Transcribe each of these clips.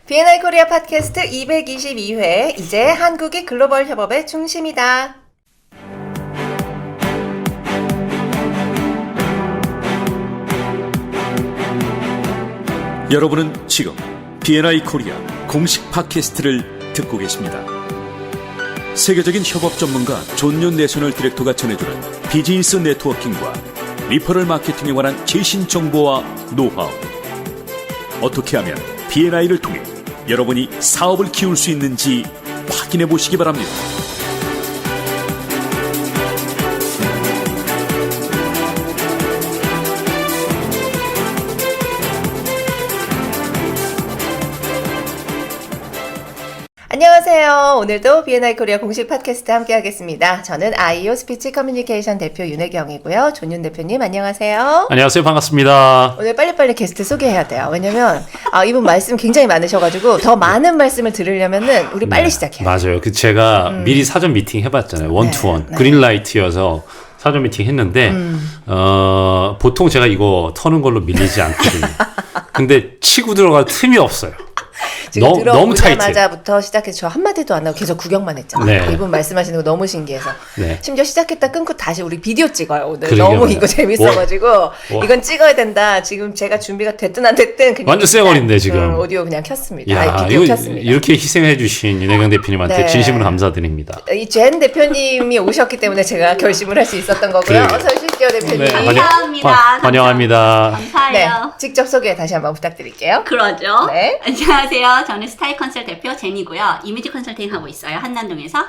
B&I 코리아 팟캐스트 222회, 이제 한국이 글로벌 협업의 중심이다. 여러분은 지금 B&I 코리아 공식 팟캐스트를 듣고 계십니다. 세계적인 협업 전문가 존윤 내셔널 디렉터가 전해주는 비즈니스 네트워킹과 리퍼럴 마케팅에 관한 최신 정보와 노하우. 어떻게 하면 B&I를 통해 여러분이 사업을 키울 수 있는지 확인해 보시기 바랍니다. 안녕하세요. 오늘도 B&I 코리아 공식 팟캐스트 함께 하겠습니다. 저는 아이오 스피치 커뮤니케이션 대표 윤혜경이고요. 존윤 대표님 안녕하세요. 안녕하세요. 반갑습니다. 오늘 빨리빨리 게스트 소개해야 돼요. 왜냐면 이분 말씀 굉장히 많으셔가지고 더 많은 말씀을 들으려면은 우리 빨리 시작해요. 맞아요. 제가 미리 사전 미팅 해봤잖아요. 원투원. 그린라이트여서 사전 미팅 했는데 보통 제가 이거 터는 걸로 밀리지 않거든요. 근데 치고 들어갈 틈이 없어요. 지금 너무 타이트. 들어오자마자부터 시작해서 저 한마디도 안 하고 계속 구경만 했잖아요. 네. 이분 말씀하시는 거 너무 신기해서. 네. 심지어 시작했다 끊고 다시 우리 비디오 찍어요. 오늘 그러게요. 너무 이거 재밌어가지고 이건 찍어야 된다. 지금 제가 준비가 됐든 안 됐든 그냥 완전 쌩얼인데 지금. 오디오 그냥 켰습니다. 야, 비디오 이거 켰습니다. 이렇게 희생해 주신 윤혜경 대표님한테 네. 진심으로 감사드립니다. 이 젠 대표님이 오셨기 때문에 제가 결심을 할 수 있었던 거고요. 그러게요. 어서 오십시오 대표님. 네, 감사합니다. 환영합니다. 네, 감사해요. 직접 소개 다시 한번 부탁드릴게요. 그러죠. 네. 안녕하세요. 저는 스타일 컨설 대표 제니고요. 이미지 컨설팅 하고 있어요. 한남동에서.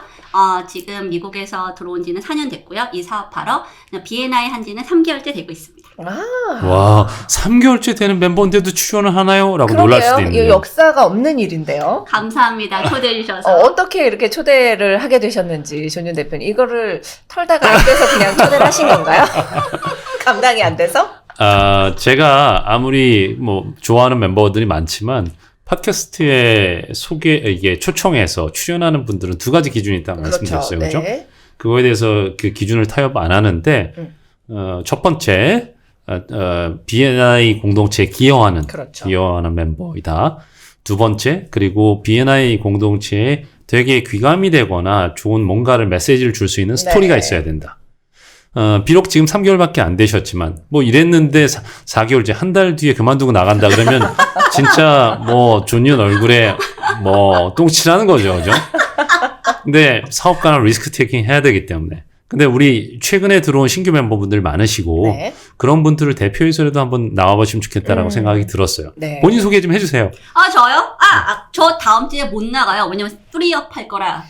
지금 미국에서 들어온 지는 4년 됐고요. 이 사업하러 B&I 한 지는 3개월째 되고 있습니다. 와, 3개월째 되는 멤버인데도 출연을 하나요? 라고 놀랄 수도 그러게요. 있는데. 이 역사가 없는 일인데요. 감사합니다. 초대해 주셔서. 어떻게 이렇게 초대를 하게 되셨는지 존윤 대표님 이거를 털다가 안 돼서 그냥 초대를 하신 건가요? 감당이 안 돼서? 제가 아무리 좋아하는 멤버들이 많지만 팟캐스트에 이게 초청해서 출연하는 분들은 두 가지 기준이 있다고 말씀드렸어요. 그렇죠? 네. 그거에 대해서 그 기준을 타협 안 하는데, 첫 번째, B&I 공동체에 기여하는 멤버이다. 두 번째, 그리고 B&I 공동체에 되게 귀감이 되거나 좋은 뭔가를 메시지를 줄 수 있는 스토리가 있어야 된다. 비록 지금 3개월밖에 안 되셨지만, 이랬는데 4개월째, 한 달 뒤에 그만두고 나간다 그러면, 진짜 존윤 얼굴에 똥칠하는 거죠. 그죠? 근데 사업가는 리스크 테이킹 해야 되기 때문에. 근데 우리 최근에 들어온 신규 멤버분들 많으시고, 네. 그런 분들을 대표해서라도 한번 나와보시면 좋겠다라고 생각이 들었어요. 네. 본인 소개 좀 해주세요. 저요? 저 다음 주에 못 나가요. 왜냐면 프리업 할 거라.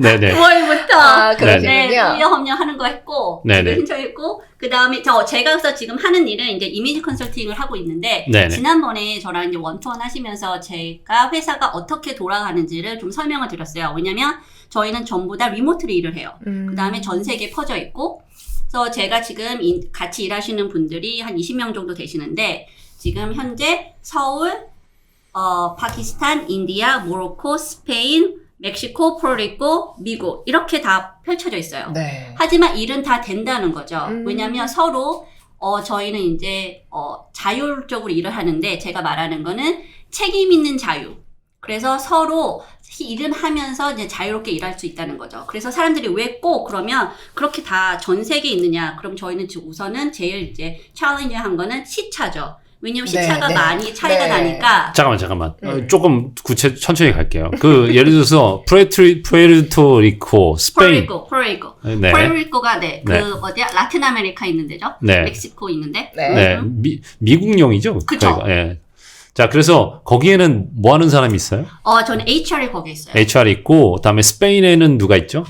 네네. 9월부터. 그러시군요. 네, 프리업 협력하는 거 했고, 네네. 신청했고, 그 다음에 제가 그래서 지금 하는 일은 이제 이미지 컨설팅을 하고 있는데, 네네. 지난번에 저랑 이제 원투원 하시면서 제가 회사가 어떻게 돌아가는지를 좀 설명을 드렸어요. 왜냐면 저희는 전부 다 리모트로 일을 해요. 그 다음에 전 세계에 퍼져 있고, 그래서 제가 지금 같이 일하시는 분들이 한 20명 정도 되시는데, 지금 현재 서울, 파키스탄, 인디아, 모로코, 스페인, 멕시코, 포르투갈, 미국 이렇게 다 펼쳐져 있어요. 네. 하지만 일은 다 된다는 거죠. 왜냐하면 서로 저희는 이제 자율적으로 일을 하는데 제가 말하는 거는 책임 있는 자유. 그래서 서로 일은 하면서 이제 자유롭게 일할 수 있다는 거죠. 그래서 사람들이 왜 꼭 그러면 그렇게 다 전 세계에 있느냐? 그럼 저희는 우선은 제일 이제 챌린지한 거는 시차죠. 왜냐면 시차가 많이 차이가 나니까. 잠깐만. 조금 천천히 갈게요. 예를 들어서, 푸에르토리코, 스페인. 포르투갈. 네. 포르투갈가, 어디야? 라틴 아메리카 있는 데죠? 네. 멕시코 있는데. 네. 미국령이죠? 그쵸. 예. 자, 그래서 거기에는 뭐 하는 사람이 있어요? 저는 HR이 거기에 있어요. HR 있고, 그다음에 스페인에는 누가 있죠?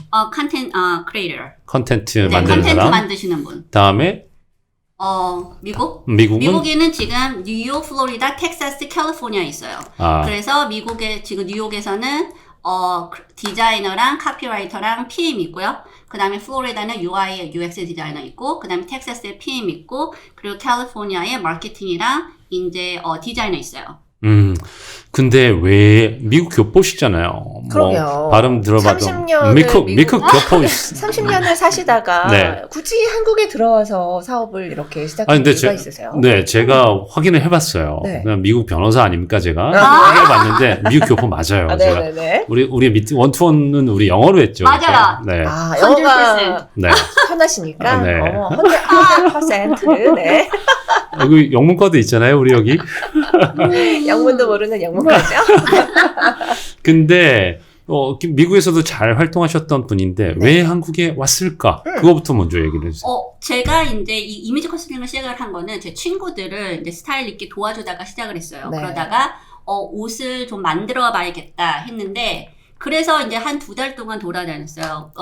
크리에이터. 컨텐츠 네, 만드는 컨텐츠 사람. 만드시는 분. 다음에 미국? 미국은? 미국에는 지금 뉴욕, 플로리다, 텍사스, 캘리포니아에 있어요. 그래서 지금 뉴욕에서는 디자이너랑 카피라이터랑 PM 있고요. 그 다음에 플로리다는 UI, UX 디자이너 있고, 그 다음에 텍사스에 PM 있고, 그리고 캘리포니아에 마케팅이랑 이제 디자이너 있어요. 근데 왜 미국 교포시잖아요. 그러게요. 뭐 발음 들어봐도 30년을 미국 교포 30년을 사시다가 네. 굳이 한국에 들어와서 사업을 이렇게 시작한 근데 이유가 있으세요? 네, 제가 확인을 해봤어요. 네. 그냥 미국 변호사 아닙니까 제가 확인해봤는데 미국 교포 맞아요. 아, 제가 네네네. 우리 미팅 원투원은 우리 영어로 했죠. 맞아요. 네, 아, 영어가 네. 편하시니까. 네. 100%. 네. 여기 영문과도 있잖아요, 우리 여기. 영문도 모르는 영문과죠? 근데 미국에서도 잘 활동하셨던 분인데 왜 한국에 왔을까? 그거부터 먼저 얘기를 해주세요. 제가 이제 이 이미지 컨설팅을 시작을 한 거는 제 친구들을 이제 스타일 있게 도와주다가 시작을 했어요. 네. 그러다가 옷을 좀 만들어 봐야겠다 했는데 그래서 이제 한 2달 동안 돌아다녔어요.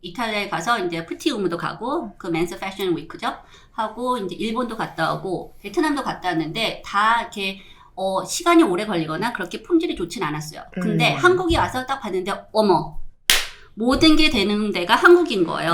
이탈리아에 가서 이제 프티우무도 가고 그 맨스 패션 위크죠. 하고 이제 일본도 갔다 오고 베트남도 갔다 왔는데 다 이렇게 시간이 오래 걸리거나 그렇게 품질이 좋진 않았어요. 근데 한국에 와서 딱 봤는데 어머 모든 게 되는 데가 한국인 거예요.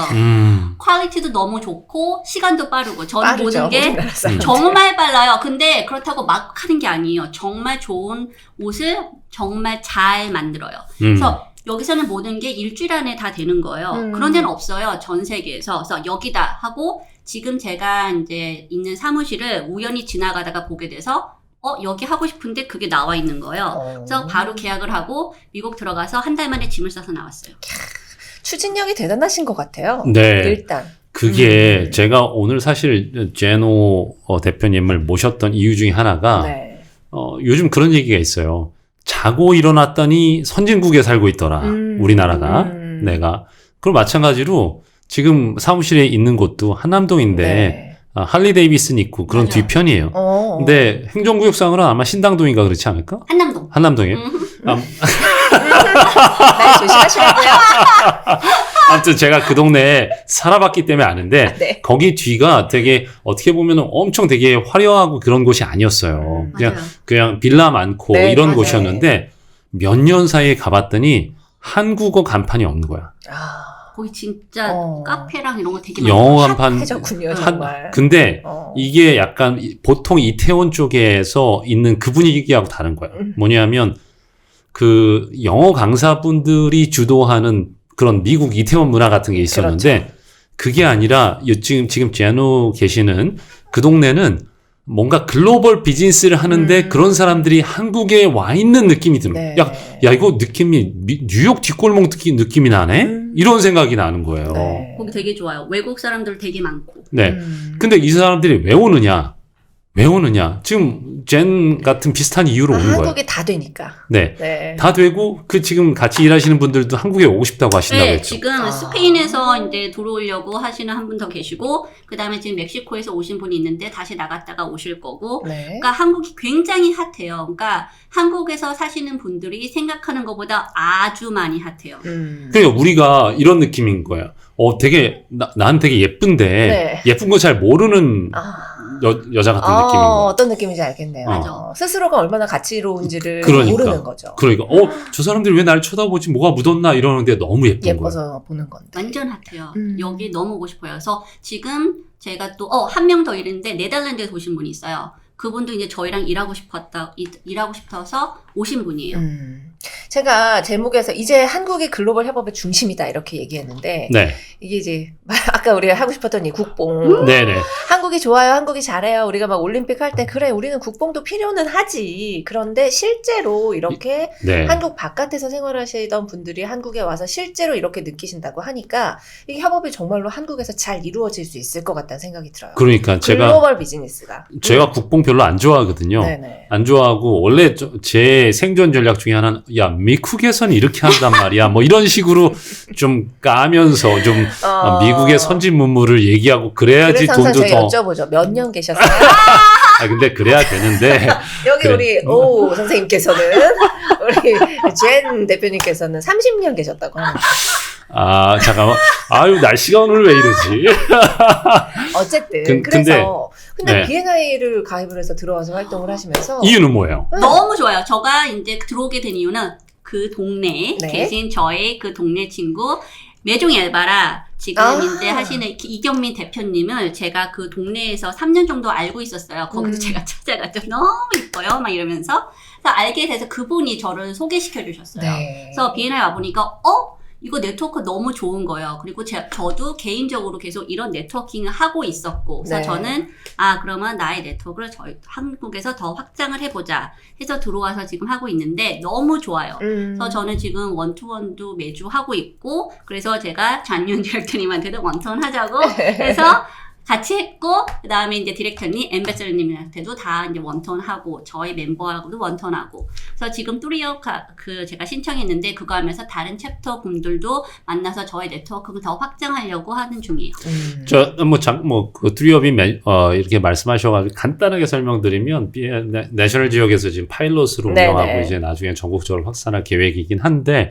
퀄리티도 너무 좋고 시간도 빠르고 저는 빠르죠, 모든 게 우리나라 사람들. 정말 빨라요. 근데 그렇다고 막 하는 게 아니에요. 정말 좋은 옷을 정말 잘 만들어요. 그래서 여기서는 모든 게 일주일 안에 다 되는 거예요. 그런 데는 없어요. 전 세계에서. 그래서 여기다 하고 지금 제가 이제 있는 사무실을 우연히 지나가다가 보게 돼서 여기 하고 싶은데 그게 나와 있는 거예요. 그래서 바로 계약을 하고 미국 들어가서 한 달 만에 짐을 싸서 나왔어요. 추진력이 대단하신 것 같아요. 네. 일단. 그게 제가 오늘 사실 제노 대표님을 모셨던 이유 중에 하나가 네. 요즘 그런 얘기가 있어요. 자고 일어났더니 선진국에 살고 있더라. 우리나라가. 내가. 그럼 마찬가지로 지금 사무실에 있는 곳도 한남동인데 네. 할리 데이비슨 있고 그런 맞아요. 뒤편이에요. 근데 행정구역상으로는 아마 신당동인가 그렇지 않을까? 한남동. 한남동이에요. 날 조심하시라고요. 아무튼 제가 그 동네에 살아봤기 때문에 아는데 네. 거기 뒤가 되게 어떻게 보면 엄청 되게 화려하고 그런 곳이 아니었어요. 맞아요. 그냥 빌라 많고 네, 이런 맞아요. 곳이었는데 몇 년 사이에 가봤더니 한국어 간판이 없는 거야. 거기 진짜 카페랑 이런 거 되게 영어 많아요. 간판. 해졌군요, 정말. 근데 이게 약간 보통 이태원 쪽에서 있는 그 분위기하고 다른 거야. 뭐냐면 그 영어 강사분들이 주도하는 그런 미국 이태원 문화 같은 게 있었는데 그렇죠. 그게 아니라 지금 제노 계시는 그 동네는 뭔가 글로벌 비즈니스를 하는데 그런 사람들이 한국에 와 있는 느낌이 들어요. 네. 야 이거 느낌이 뉴욕 뒷골목 느낌이 나네? 이런 생각이 나는 거예요. 네. 거기 되게 좋아요. 외국 사람들 되게 많고. 네. 근데 이 사람들이 왜 오느냐? 지금 젠 같은 비슷한 이유로 오는 거예요. 한국이 다 되니까. 네. 네. 다 되고 지금 같이 일하시는 분들도 한국에 오고 싶다고 하신다고 네, 했죠. 지금 스페인에서 이제 들어오려고 하시는 한 분 더 계시고, 그 다음에 지금 멕시코에서 오신 분이 있는데 다시 나갔다가 오실 거고, 네. 그러니까 한국이 굉장히 핫해요. 그러니까 한국에서 사시는 분들이 생각하는 것보다 아주 많이 핫해요. 그러니까 우리가 이런 느낌인 거예요. 되게 난 되게 예쁜데 네. 예쁜 거 잘 모르는 여자 같은 느낌인 거예요. 어떤 느낌인지 알겠네요. 맞아. 스스로가 얼마나 가치로운지를 그러니까. 모르는 거죠. 그러니까 저 사람들이 왜 날 쳐다보지? 뭐가 묻었나 이러는데 너무 예쁜 거예요. 예뻐서 보는 건데. 완전 핫해요. 여기 너무 오고 싶어요. 그래서 지금 제가 또 한 명 더 있는데 네덜란드에서 오신 분이 있어요. 그분도 이제 저희랑 일하고 싶어서 오신 분이에요. 제가 제목에서 이제 한국이 글로벌 협업의 중심이다 이렇게 얘기했는데 네. 이게 이제 아까 우리가 하고 싶었던 이 국뽕 네네. 한국이 좋아요 한국이 잘해요 우리가 막 올림픽 할 때 그래 우리는 국뽕도 필요는 하지 그런데 실제로 이렇게 네. 한국 바깥에서 생활하시던 분들이 한국에 와서 실제로 이렇게 느끼신다고 하니까 이 협업이 정말로 한국에서 잘 이루어질 수 있을 것 같다는 생각이 들어요. 그러니까 글로벌 비즈니스가 제가 국뽕 별로 안 좋아하거든요. 네네. 안 좋아하고 원래 제 생존 전략 중에 하나는 야 미국에서는 이렇게 한단 말이야 뭐 이런 식으로 좀 까면서 좀 미국의 선진 문물을 얘기하고 그래야지 그래서 항상 돈도 제가 더 여쭤보죠. 몇 년 계셨어요? 근데 그래야 되는데 여기 그래. 우리 오 선생님께서는 우리 젠 대표님께서는 30년 계셨다고 합니다. 잠깐만 날씨가 오늘 왜 이러지? 어쨌든 근데 네. B&I를 가입을 해서 들어와서 활동을 하시면서 이유는 뭐예요? 너무 좋아요. 제가 이제 들어오게 된 이유는 그 동네에 네. 계신 저의 그 동네 친구 매종 알바라 지금 아. 이제 하시는 이경민 대표님을 제가 그 동네에서 3년 정도 알고 있었어요. 거기서 제가 찾아갔죠. 너무 이뻐요. 막 이러면서. 그래서 알게 돼서 그분이 저를 소개시켜 주셨어요. 네. 그래서 비엔나에 와보니까, 이거 네트워크 너무 좋은 거예요. 그리고 저도 개인적으로 계속 이런 네트워킹을 하고 있었고, 그래서 네. 저는, 그러면 나의 네트워크를 저희 한국에서 더 확장을 해보자 해서 들어와서 지금 하고 있는데, 너무 좋아요. 그래서 저는 지금 원투원도 매주 하고 있고, 그래서 제가 잔윤 디렉터님한테도 원투원 하자고 해서 같이 했고, 그 다음에 이제 디렉터님, 엠베서더님한테도 다 이제 원턴 하고, 저희 멤버하고도 원턴 하고. 그래서 지금 뚜리어 제가 신청했는데, 그거 하면서 다른 챕터 분들도 만나서 저희 네트워크를 더 확장하려고 하는 중이에요. 그 뚜리업이 이렇게 말씀하셔가지고 간단하게 설명드리면, 내셔널 지역에서 지금 파일럿으로 운영하고 네네. 이제 나중에 전국적으로 확산할 계획이긴 한데,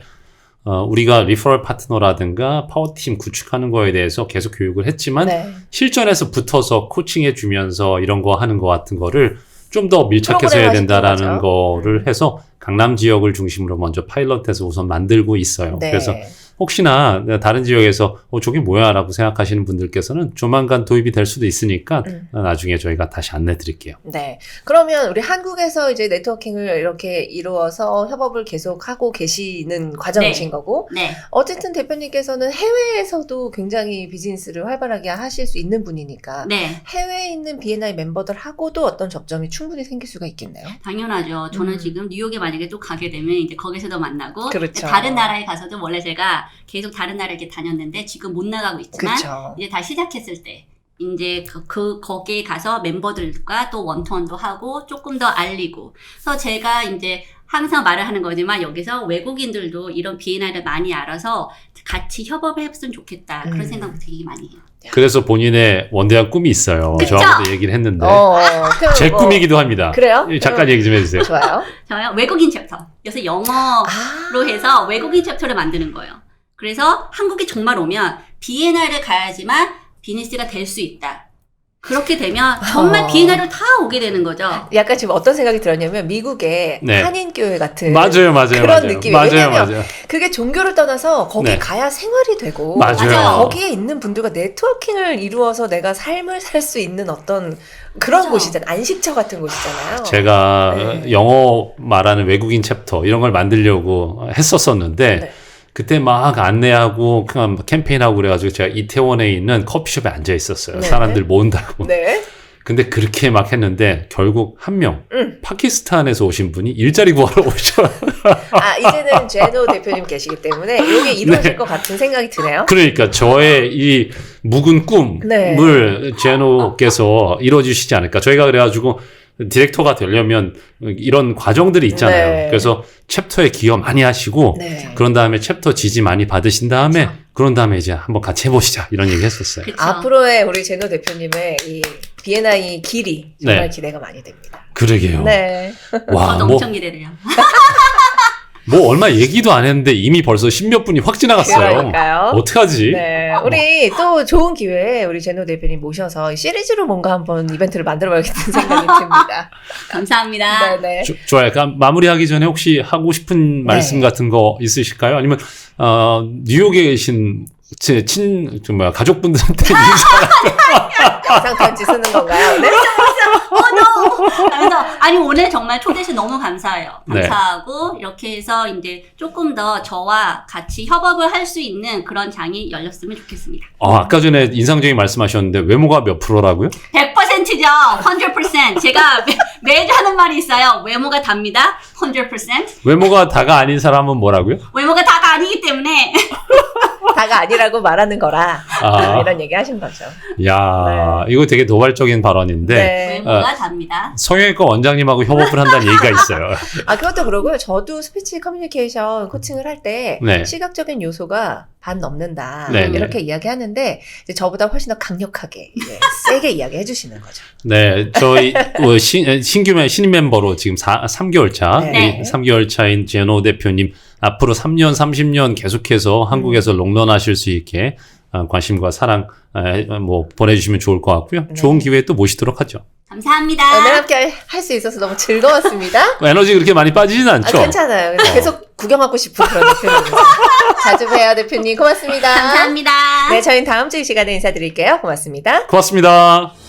우리가 리퍼럴 파트너라든가 파워팀 구축하는 거에 대해서 계속 교육을 했지만 네. 실전에서 붙어서 코칭해 주면서 이런 거 하는 거 같은 거를 좀 더 밀착해서 프로그램 해야 된다라는 하시는 거를 해서 강남 지역을 중심으로 먼저 파일럿해서 우선 만들고 있어요. 네. 그래서 혹시나 다른 지역에서 저게 뭐야 라고 생각하시는 분들께서는 조만간 도입이 될 수도 있으니까 나중에 저희가 다시 안내 드릴게요. 네. 그러면 우리 한국에서 이제 네트워킹을 이렇게 이루어서 협업을 계속 하고 계시는 과정이신 네. 거고, 네. 어쨌든 대표님께서는 해외에서도 굉장히 비즈니스를 활발하게 하실 수 있는 분이니까, 네. 해외에 있는 B&I 멤버들하고도 어떤 접점이 충분히 생길 수가 있겠네요. 당연하죠. 저는 지금 뉴욕에 만약에 또 가게 되면 이제 거기서도 만나고, 그렇죠. 다른 나라에 가서도 원래 제가 계속 다른 나라에 이렇게 다녔는데 지금 못 나가고 있지만, 그렇죠. 이제 다 시작했을 때 이제 거기에 가서 멤버들과 또 원투원도 하고 조금 더 알리고. 그래서 제가 이제 항상 말을 하는 거지만 여기서 외국인들도 이런 B&I를 많이 알아서 같이 협업했으면 좋겠다. 그런 생각을 되게 많이 해요. 그래서 본인의 원대한 꿈이 있어요. 그쵸? 저하고도 얘기를 했는데 제 뭐, 꿈이기도 합니다. 그래요? 잠깐 얘기 좀 해주세요. 좋아요. 저요? 외국인 챕터. 그래서 영어로 해서 외국인 챕터를 만드는 거예요. 그래서 한국에 정말 오면 B&I를 가야지만 비즈니스가 될 수 있다. 그렇게 되면 정말 B&I를 다 오게 되는 거죠. 약간 지금 어떤 생각이 들었냐면 미국의 네. 한인교회 같은 맞아요. 그런 느낌이에요. 왜냐면 맞아요. 그게 종교를 떠나서 거기 네. 가야 생활이 되고 맞아요. 거기에 있는 분들과 네트워킹을 이루어서 내가 삶을 살 수 있는 어떤 그런 맞아. 곳이잖아요. 안식처 같은 곳이잖아요. 제가 네. 영어 말하는 외국인 챕터 이런 걸 만들려고 했었었는데 네. 그때 막 안내하고 그냥 캠페인하고 그래가지고 제가 이태원에 있는 커피숍에 앉아 있었어요. 네. 사람들 모은다고. 네. 근데 그렇게 막 했는데 결국 한 명 파키스탄에서 오신 분이 일자리 구하러 오셔. 이제는 제노 대표님 계시기 때문에 이게 이루어질 네. 것 같은 생각이 드네요. 그러니까 저의 이 묵은 꿈을 제노께서 이루어주시지 않을까. 저희가 그래가지고 디렉터가 되려면 이런 과정들이 있잖아요. 네. 그래서 챕터에 기여 많이 하시고 네. 그런 다음에 챕터 지지 많이 받으신 다음에 그런 다음에 이제 한번 같이 해보시자 이런 얘기 했었어요. 그쵸? 앞으로의 우리 제노 대표님의 이 B&I 길이 정말 네. 기대가 많이 됩니다. 그러게요. 네. 와, 저도 엄청 기대돼요. 뭐 얼마 얘기도 안 했는데 이미 벌써 10몇 분이 확 지나갔어요. 그러니까요. 어떡하지? 네, 우리 또 좋은 기회에 우리 제노 대표님 모셔서 시리즈로 뭔가 한번 이벤트를 만들어봐야겠다는 생각이 듭니다. 감사합니다. 네네. 좋아요. 그럼 마무리하기 전에 혹시 하고 싶은 말씀 같은 거 있으실까요? 아니면 뉴욕에 계신 가족분들한테 영상 편지 쓰는 건가요? 네. 그래서 아니 오늘 정말 초대해서 너무 감사해요. 네. 감사하고 이렇게 해서 이제 조금 더 저와 같이 협업을 할 수 있는 그런 장이 열렸으면 좋겠습니다. 아까 전에 인상적인 말씀하셨는데 외모가 몇 프로라고요? 100%죠. 100%. 제가 매주 하는 말이 있어요. 외모가 답니다. 100%. 외모가 다가 아닌 사람은 뭐라고요? 외모가 다가 아니기 때문에 다가 아니라고 말하는 거라 아. 이런 얘기 하신 거죠. 야, 이거 되게 도발적인 발언인데 네. 외모가 답니다. 성형외과 원장님하고 협업을 한다는 얘기가 있어요. 그것도 그러고요. 저도 스피치 커뮤니케이션 코칭을 할 때 네. 시각적인 요소가 반 넘는다 네, 이렇게 이야기하는데 이제 저보다 훨씬 더 강력하게 세게 이야기해 주시는 거죠. 네, 저희 신인 멤버로 지금 3개월 차, 네. 3개월 차인 제노 대표님 앞으로 3년, 30년 계속해서 한국에서 롱런하실 수 있게 관심과 사랑 보내주시면 좋을 것 같고요. 네. 좋은 기회에 또 모시도록 하죠. 감사합니다. 오늘 함께 할 수 있어서 너무 즐거웠습니다. 에너지 그렇게 많이 빠지진 않죠? 괜찮아요. 계속 구경하고 싶은 그런 대표님입니다. 자주 봬요, 대표님. 고맙습니다. 감사합니다. 네, 저희는 다음 주 이 시간에 인사드릴게요. 고맙습니다. 고맙습니다.